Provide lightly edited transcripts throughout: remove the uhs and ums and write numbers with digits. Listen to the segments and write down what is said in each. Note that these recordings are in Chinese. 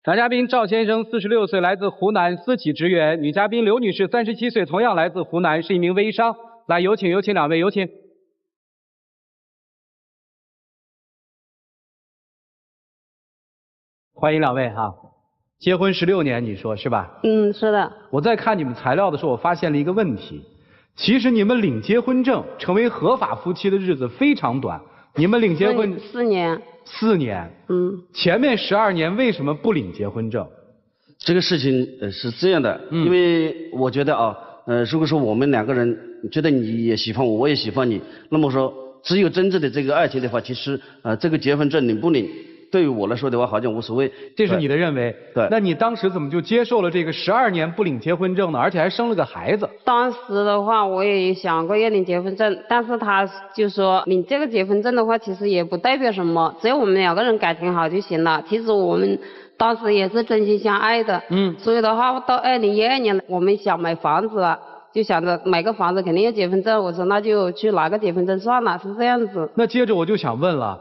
男嘉宾赵先生46岁，来自湖南，私企职员；女嘉宾刘女士37岁，同样来自湖南，是一名微商。来，有请两位，有请。欢迎两位哈。结婚16年，你说是吧？嗯，是的。我在看你们材料的时候，我发现了一个问题，其实你们领结婚证，成为合法夫妻的日子非常短。你们领结婚4年。4年。嗯。前面12年为什么不领结婚证？这个事情是这样的，因为我觉得啊，如果说我们两个人觉得你也喜欢我，我也喜欢你，那么说只有真正的这个爱情的话，其实这个结婚证领不领，对于我来说的话，好像无所谓。这是你的认为。对。那你当时怎么就接受了这个12年不领结婚证呢？而且还生了个孩子。当时的话，我也想过要领结婚证，但是他就说领这个结婚证的话，其实也不代表什么，只要我们两个人感情好就行了。其实我们当时也是真心相爱的。所以的话，到2012年，我们想买房子了。就想着买个房子肯定要结婚证，我说那就去拿个结婚证算了，是这样子。那接着我就想问了，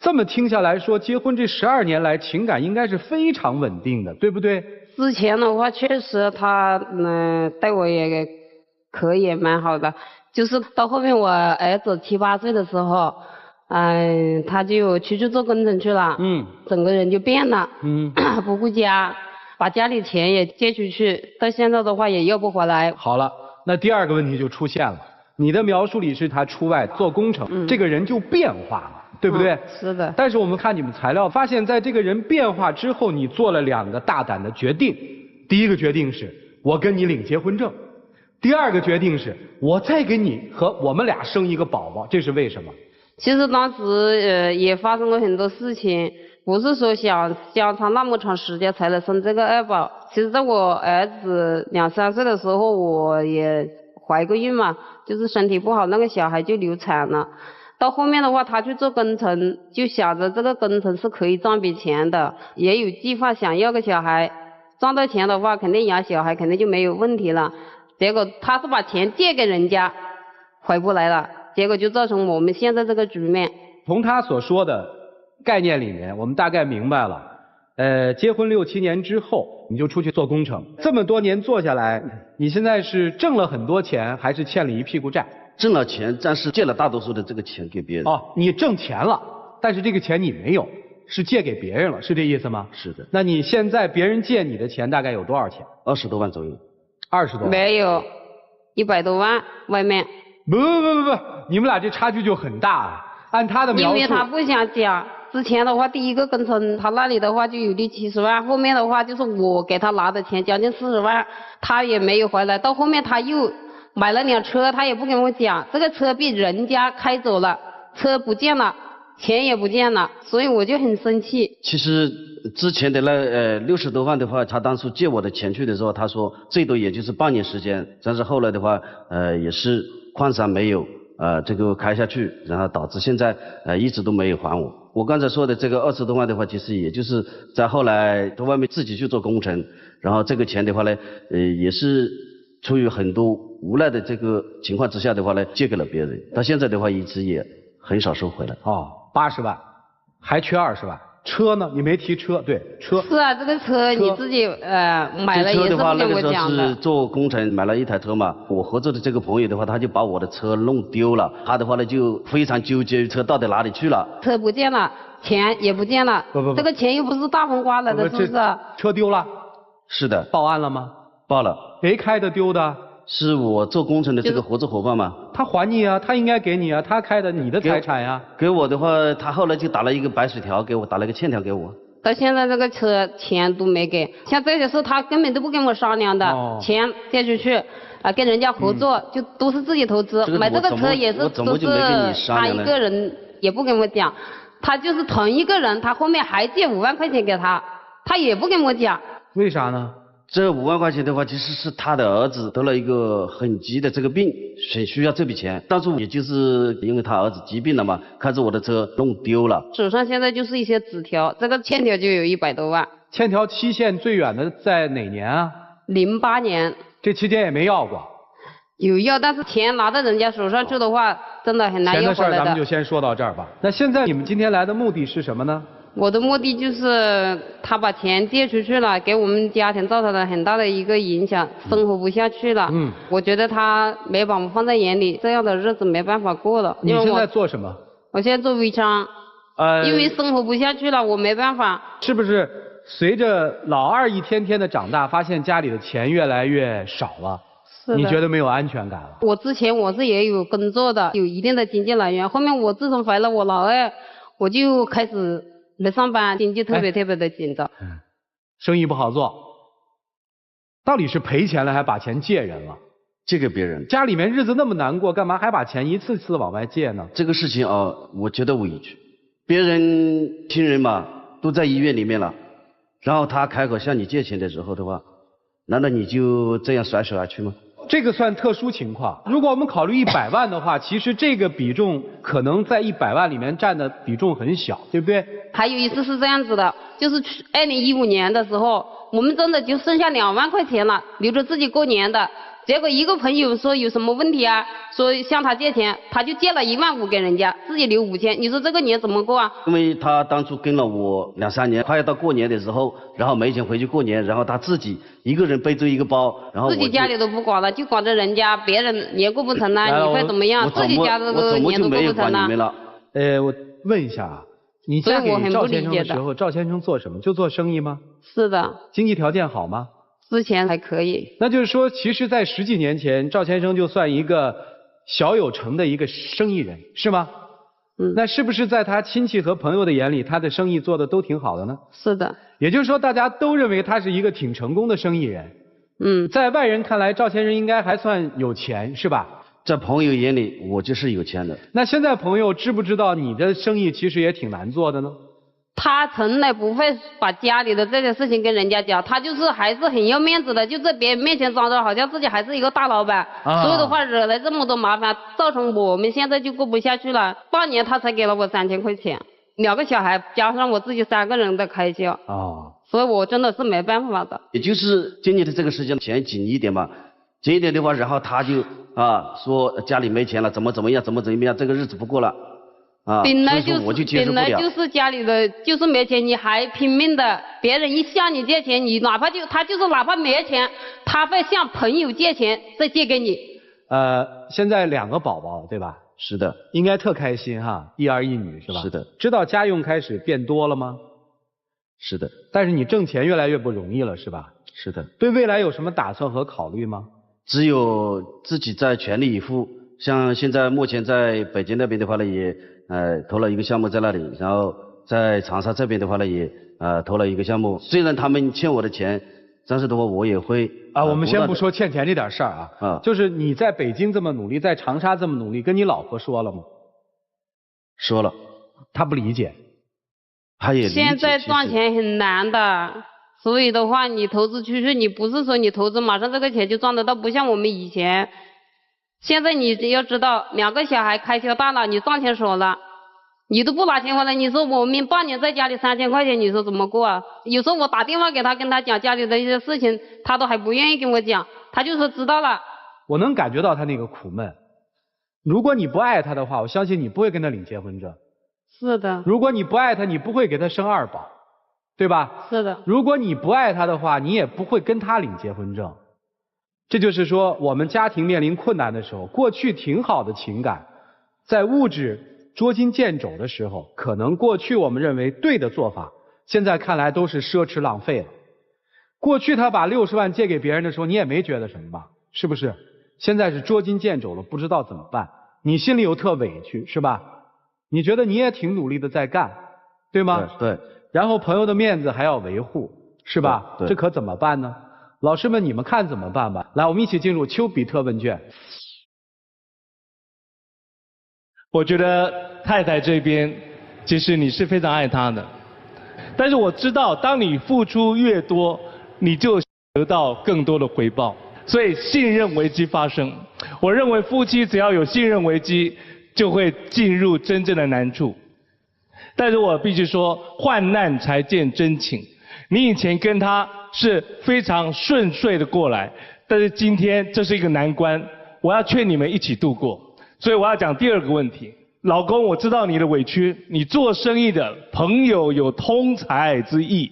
这么听下来说，结婚这12年来情感应该是非常稳定的，对不对？之前的话确实他对我也可以蛮好的，就是到后面我儿子7、8岁的时候，他就出去做工程去了，整个人就变了，不顾家，把家里钱也借出去，到现在的话也要不回来。好了。那第二个问题就出现了，你的描述里是他出外做工程，这个人就变化了，对不对？是的。但是我们看你们材料，发现在这个人变化之后，你做了2个大胆的决定。第一个决定是我跟你领结婚证，第二个决定是我再给你和我们俩生一个宝宝，这是为什么？其实当时也发生了很多事情，不是说想相差那么长时间才能生这个2宝。其实在我儿子2、3岁的时候，我也怀过孕嘛，就是身体不好，那个小孩就流产了。到后面的话，他去做工程，就想着这个工程是可以赚笔钱的，也有计划想要个小孩，赚到钱的话，肯定养小孩肯定就没有问题了。结果他是把钱借给人家，回不来了，结果就造成我们现在这个局面。从他所说的概念里面，我们大概明白了。结婚6、7年之后，你就出去做工程。这么多年做下来，你现在是挣了很多钱，还是欠了一屁股债？挣了钱，但是借了大多数的这个钱给别人。哦，你挣钱了，但是这个钱你没有，是借给别人了，是这意思吗？是的。那你现在别人借你的钱大概有多少钱？20多万左右。20多万？没有，100多万外面。不，你们俩这差距就很大啊。按他的描述，因为他不想讲。之前的话，第一个工程他那里的话就有60-70万，后面的话就是我给他拿的钱将近40万，他也没有回来。到后面他又买了辆车，他也不跟我讲，这个车被人家开走了，车不见了，钱也不见了，所以我就很生气。其实之前的那60多万的话，他当初借我的钱去的时候，他说最多也就是半年时间，但是后来的话，也是矿山没有这个开下去，然后导致现在一直都没有还我。我刚才说的这个20多万的话，其实也就是在后来在外面自己去做工程，然后这个钱的话呢，也是出于很多无奈的这个情况之下的话呢，借给了别人。到现在的话，一直也很少收回来。哦，80万，还缺20万。车呢？你没提车，对，车。是啊，这个车你自己买了也是不跟我讲的。那个时候是做工程买了一台车嘛，我合作的这个朋友的话，他就把我的车弄丢了，他的话呢就非常纠结车到底哪里去了。车不见了，钱也不见了。不，这个钱又不是大风刮来的，是不是？车丢了。是的。报案了吗？报了。谁开的丢的？是我做工程的这个合作伙伴嘛。他还你啊，他应该给你啊，他开的你的财产呀。给我的话，他后来就打了一个白水条给我，打了一个欠条给我。到现在这个车钱都没给，像这些事他根本都不跟我商量的，钱借出去跟人家合作就都是自己投资，买这个车也是都是他一个人，也不跟我讲，他就是同一个人，他后面还借5万块钱给他，他也不跟我讲。为啥呢？这5万块钱的话，其实是他的儿子得了一个很急的这个病，所以需要这笔钱。当初也就是因为他儿子疾病了嘛，开着我的车弄丢了。手上现在就是一些纸条，这个欠条就有100多万。欠条期限最远的在哪年啊？08年。这期间也没要过？有要，但是钱拿到人家手上去的话，真的很难要回来的。钱的事咱们就先说到这儿吧。那现在你们今天来的目的是什么呢？我的目的就是他把钱借出去了，给我们家庭造成了很大的一个影响，生活不下去了。我觉得他没把我放在眼里，这样的日子没办法过了。你现在做什么？我现在做微商。因为生活不下去了，我没办法。是不是随着老二一天天的长大，发现家里的钱越来越少了？是的。你觉得没有安全感了？我之前我是也有工作的，有一定的经济来源。后面我自从怀了我老二，我就开始没上班，经济特别的紧张。生意不好做，到底是赔钱了还把钱借人了？借给别人。家里面日子那么难过，干嘛还把钱一次次往外借呢？这个事情啊，我觉得委屈。别人亲人嘛都在医院里面了，然后他开口向你借钱的时候的话，难道你就这样甩手而去吗？这个算特殊情况。如果我们考虑100万的话，其实这个比重可能在100万里面占的比重很小，对不对？还有一次是这样子的，就是2015年的时候，我们真的就剩下2万块钱了，留着自己过年的。结果一个朋友说有什么问题啊，说向他借钱，他就借了15000给人家，自己留5000，你说这个年怎么过啊？因为他当初跟了我2、3年，快要到过年的时候，然后没钱回去过年，然后他自己一个人背着一个包，然后自己家里都不管了，就管着人家，别人年过不成了，你会怎么样？自己家这个年都过不成了。我问一下啊，你嫁给赵先生的时候，赵先生做什么？就做生意吗？是的。经济条件好吗？之前还可以。那就是说，其实在10几年前，赵先生就算一个小有成的一个生意人，是吗？那是不是在他亲戚和朋友的眼里，他的生意做的都挺好的呢？是的。也就是说，大家都认为他是一个挺成功的生意人。在外人看来，赵先生应该还算有钱，是吧？在朋友眼里，我就是有钱的。那现在朋友知不知道你的生意其实也挺难做的呢？他从来不会把家里的这些事情跟人家讲，他就是还是很要面子的，就在别人面前装着好像自己还是一个大老板。所以的话惹来这么多麻烦，造成我们现在就过不下去了。半年他才给了我3000块钱，2个小孩加上我自己3个人的开销。所以我真的是没办法的。也就是今年的这个时间钱紧一点嘛，紧一点的话，然后他就说家里没钱了，怎么样，这个日子不过了。本来就是家里的就是没钱，你还拼命的，别人一向你借钱，你哪怕没钱，他会向朋友借钱再借给你。现在2个宝宝对吧？是的。应该特开心哈，一儿一女是吧？是的。知道家用开始变多了吗？是的。但是你挣钱越来越不容易了是吧？是的。对未来有什么打算和考虑吗？只有自己在全力以赴，像现在目前在北京那边的话呢，也投了一个项目在那里，然后在长沙这边的话呢，也投了一个项目。虽然他们欠我的钱，但是的话我也会我们先不说欠钱这点事儿啊，就是你在北京这么努力，在长沙这么努力，跟你老婆说了吗？说了。她不理解。她也理解。现在赚钱很难的，所以的话你投资出去，你不是说你投资马上这个钱就赚得到，不像我们以前。现在你要知道，2个小孩开销大了，你赚钱少了，你都不拿钱回来，你说我们半年在家里3000块钱，你说怎么过啊？有时候我打电话给他，跟他讲家里的一些事情，他都还不愿意跟我讲，他就说知道了。我能感觉到他那个苦闷。如果你不爱他的话，我相信你不会跟他领结婚证。是的。如果你不爱他，你不会给他生2宝，对吧？是的。如果你不爱他的话，你也不会跟他领结婚证。这就是说，我们家庭面临困难的时候，过去挺好的情感，在物质捉襟见肘的时候，可能过去我们认为对的做法，现在看来都是奢侈浪费了。过去他把60万借给别人的时候，你也没觉得什么吧？是不是？现在是捉襟见肘了，不知道怎么办，你心里又特委屈，是吧？你觉得你也挺努力的在干，对吗？对。然后朋友的面子还要维护，是吧？对。这可怎么办呢？老师们，你们看怎么办吧？来，我们一起进入丘比特问卷。我觉得太太这边，其实你是非常爱她的，但是我知道，当你付出越多，你就得到更多的回报，所以信任危机发生。我认为夫妻只要有信任危机，就会进入真正的难处。但是我必须说，患难才见真情。你以前跟他是非常顺遂的过来，但是今天这是一个难关，我要劝你们一起度过。所以我要讲第2个问题，老公，我知道你的委屈，你做生意的朋友有通财之意，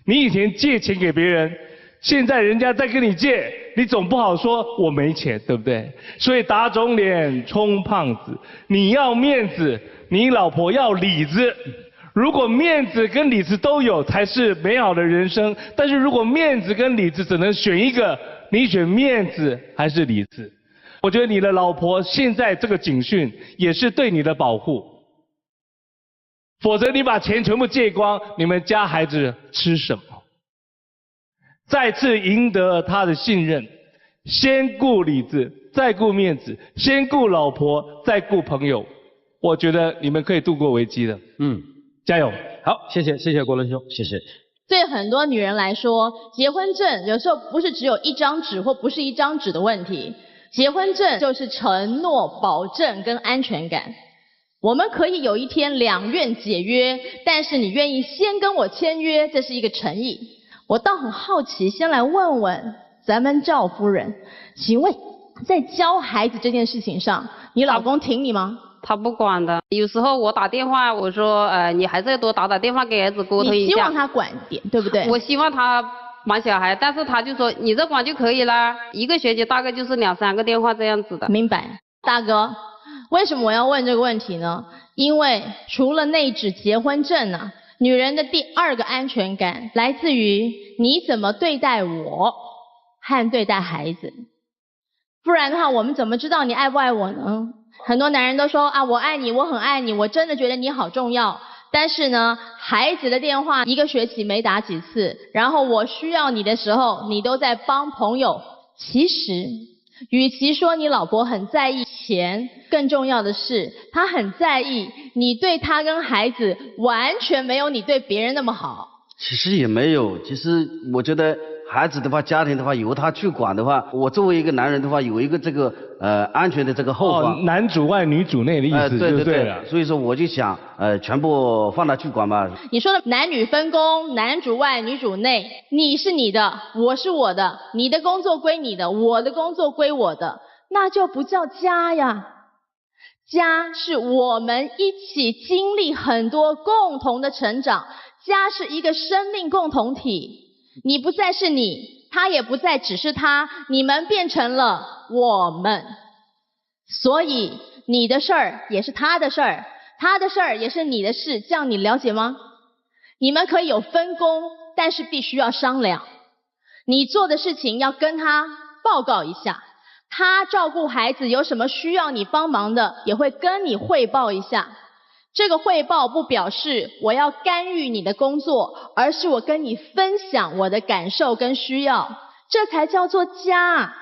你以前借钱给别人，现在人家再跟你借，你总不好说我没钱，对不对？所以打肿脸充胖子，你要面子，你老婆要里子。如果面子跟里子都有，才是美好的人生。但是如果面子跟里子只能选一个，你选面子还是里子？我觉得你的老婆现在这个警讯也是对你的保护，否则你把钱全部借光，你们家孩子吃什么？再次赢得他的信任，先顾里子，再顾面子，先顾老婆，再顾朋友。我觉得你们可以度过危机的。加油！好，谢谢国伦兄，谢谢。对很多女人来说，结婚证有时候不是只有一张纸或不是一张纸的问题。结婚证就是承诺、保证跟安全感。我们可以有一天两愿解约，但是你愿意先跟我签约，这是一个诚意。我倒很好奇，先来问问咱们赵夫人，请问在教孩子这件事情上，你老公挺你吗？他不管的，有时候我打电话，我说你还是要多打电话给儿子沟通一下。你希望他管一点，对不对？我希望他管小孩，但是他就说你这管就可以啦，一个学期大概就是2、3个电话这样子的。明白，大哥，为什么我要问这个问题呢？因为除了那纸结婚证啊，女人的第二个安全感来自于你怎么对待我和对待孩子。不然的话，我们怎么知道你爱不爱我呢？很多男人都说啊，我爱你，我很爱你，我真的觉得你好重要。但是呢，孩子的电话一个学期没打几次，然后我需要你的时候，你都在帮朋友。其实，与其说你老婆很在意钱，更重要的是，她很在意你对她跟孩子完全没有你对别人那么好。其实也没有，其实我觉得孩子的话，家庭的话，由他去管的话，我作为一个男人的话，有一个这个安全的这个后方。男主外女主内的意思就对了。所以说我就想全部放他去管吧。你说的男女分工，男主外女主内，你是你的，我是我的，你的工作归你的，我的工作归我的，那就不叫家呀。家是我们一起经历很多共同的成长，家是一个生命共同体。你不再是你，他也不再只是他，你们变成了我们。所以你的事儿也是他的事儿，他的事儿也是你的事，这样你了解吗？你们可以有分工，但是必须要商量。你做的事情要跟他报告一下，他照顾孩子有什么需要你帮忙的，也会跟你汇报一下。这个汇报不表示我要干预你的工作，而是我跟你分享我的感受跟需要，这才叫做家。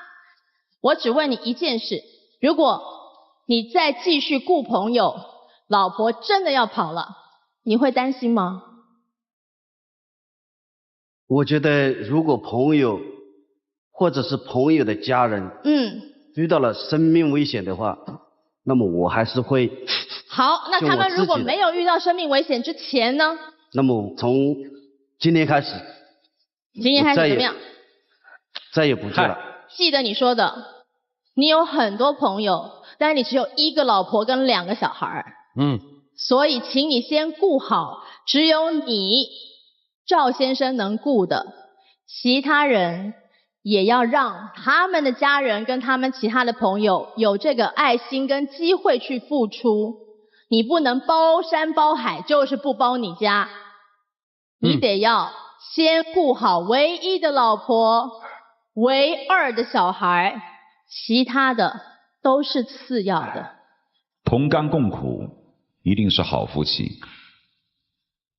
我只问你一件事，如果你再继续顾朋友，老婆真的要跑了，你会担心吗？我觉得如果朋友或者是朋友的家人遇到了生命危险的话，那么我还是会。好，那他们如果没有遇到生命危险之前呢？那么从今天开始怎么样？再也不做了。记得你说的，你有很多朋友，但是你只有1个老婆跟2个小孩。所以请你先顾好，只有你赵先生能顾的，其他人也要让他们的家人跟他们其他的朋友有这个爱心跟机会去付出。你不能包山包海，就是不包你家。你得要先顾好唯一的老婆，唯2的小孩，其他的都是次要的。同甘共苦一定是好夫妻，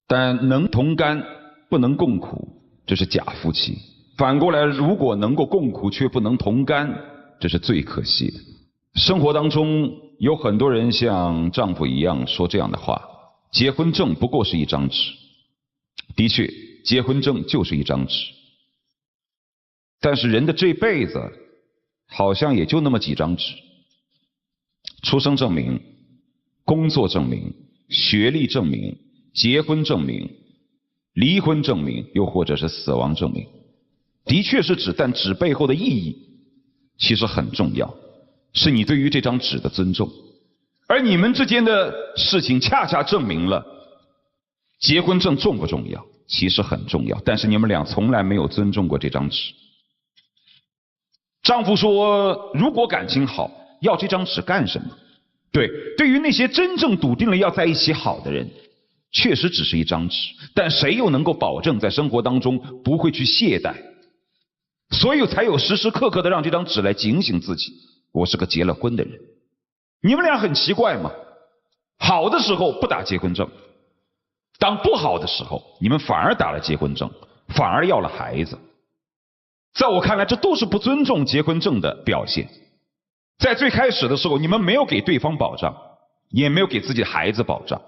但能同甘不能共苦，这是假夫妻。反过来，如果能够共苦却不能同甘，这是最可惜的。生活当中有很多人像丈夫一样说这样的话：结婚证不过是一张纸。的确，结婚证就是一张纸，但是人的这辈子好像也就那么几张纸。出生证明、工作证明、学历证明、结婚证明、离婚证明，又或者是死亡证明，的确是纸，但纸背后的意义其实很重要，是你对于这张纸的尊重。而你们之间的事情恰恰证明了，结婚证重不重要？其实很重要，但是你们俩从来没有尊重过这张纸。丈夫说，如果感情好，要这张纸干什么？对，对于那些真正笃定了要在一起好的人，确实只是一张纸，但谁又能够保证在生活当中不会去懈怠？所以才有时时刻刻的让这张纸来警醒自己，我是个结了婚的人。你们俩很奇怪吗？好的时候不打结婚证，当不好的时候，你们反而打了结婚证，反而要了孩子。在我看来，这都是不尊重结婚证的表现。在最开始的时候，你们没有给对方保障，也没有给自己的孩子保障。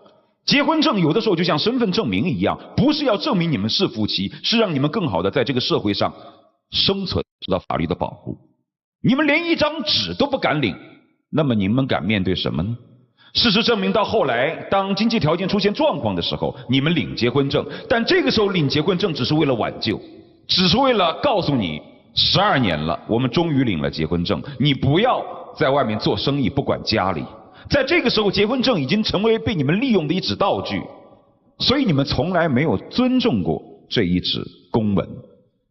结婚证有的时候就像身份证明一样，不是要证明你们是夫妻，是让你们更好的在这个社会上生存，受到法律的保护。你们连一张纸都不敢领，那么你们敢面对什么呢？事实证明，到后来当经济条件出现状况的时候，你们领结婚证，但这个时候领结婚证只是为了挽救，只是为了告诉你12年了，我们终于领了结婚证，你不要在外面做生意，不管家里。在这个时候，结婚证已经成为被你们利用的一纸道具，所以你们从来没有尊重过这一纸公文。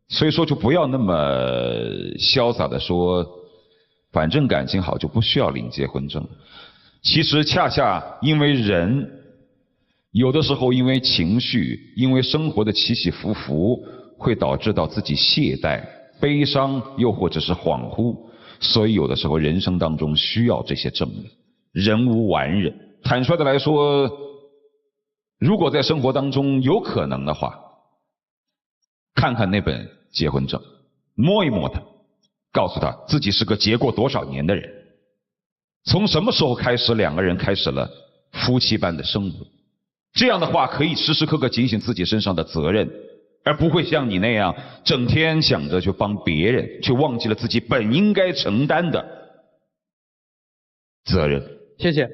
所以说，就不要那么潇洒的说，反正感情好就不需要领结婚证。其实恰恰因为人有的时候因为情绪，因为生活的起起伏伏，会导致到自己懈怠、悲伤，又或者是恍惚，所以有的时候人生当中需要这些证明。人无完人，坦率的来说，如果在生活当中有可能的话，看看那本结婚证，摸一摸它，告诉他自己是个结过多少年的人，从什么时候开始两个人开始了夫妻般的生活。这样的话可以时时刻刻警醒自己身上的责任，而不会像你那样整天想着去帮别人，却忘记了自己本应该承担的责任。谢谢。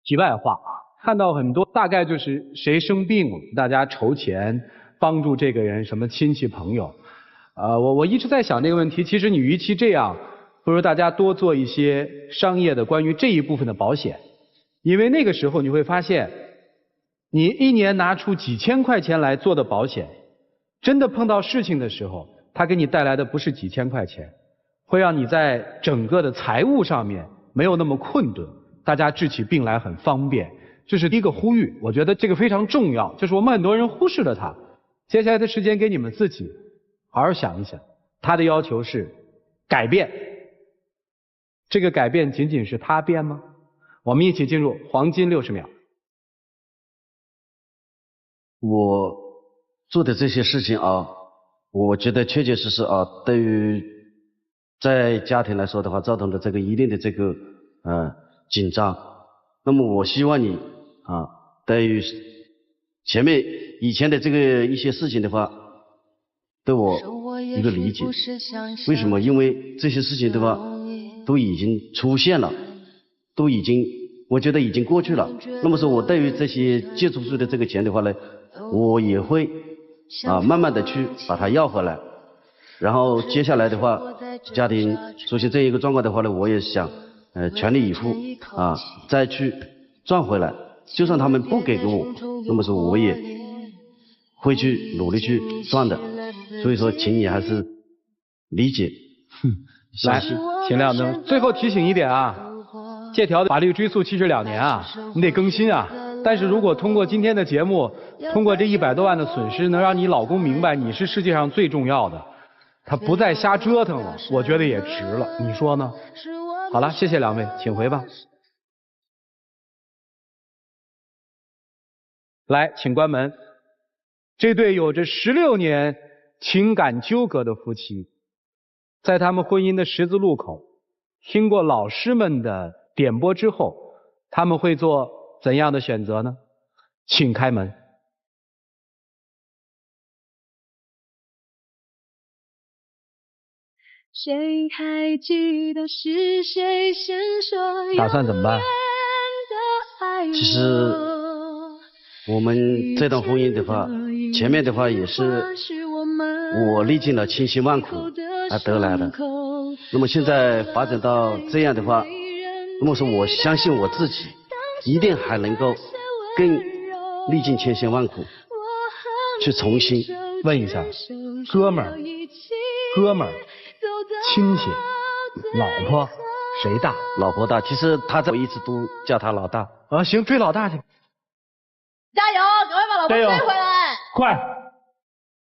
题外话，看到很多大概就是谁生病了，大家筹钱帮助这个人，什么亲戚朋友。我一直在想这个问题，其实你与其这样，不如大家多做一些商业的关于这一部分的保险，因为那个时候你会发现，你一年拿出几千块钱来做的保险，真的碰到事情的时候，它给你带来的不是几千块钱，会让你在整个的财务上面没有那么困顿，大家治起病来很方便。这是第一个呼吁，我觉得这个非常重要，就是我们很多人忽视了它。接下来的时间给你们自己好好想一想，他的要求是改变，这个改变仅仅是他变吗？我们一起进入黄金60秒。我做的这些事情啊，我觉得确确实实啊，对于在家庭来说的话，造成的这个一定的这个紧张。那么我希望你啊，对于前面以前的这个一些事情的话，对我一个理解。为什么？因为这些事情的话都已经出现了，都已经我觉得已经过去了。那么说我对于这些借出去的这个钱的话呢，我也会慢慢的去把它要回来。然后接下来的话，家庭出现这一个状况的话呢，我也想全力以赴再去赚回来。就算他们不给我，那么说我也会去努力去赚的。所以说，请你还是理解。来，请亮灯。最后提醒一点啊，借条的法律追诉期是2年啊，你得更新啊。但是如果通过今天的节目，通过这100多万的损失，能让你老公明白你是世界上最重要的，他不再瞎折腾了，我觉得也值了，你说呢？好了，谢谢两位，请回吧。来，请关门。这对有着16年情感纠葛的夫妻，在他们婚姻的十字路口，听过老师们的点拨之后，他们会做怎样的选择呢？请开门。谁还记得是谁先说打算怎么办？其实我们这段婚姻的话，前面的话也是我历尽了千辛万苦而得来的。那么现在发展到这样的话，那么说我相信我自己，一定还能够更历尽千辛万苦，去重新问一下，哥们儿、亲戚、老婆谁大？老婆大。其实他在我一直都叫他老大。啊，行，追老大去。加油，赶快把老婆追回来！快！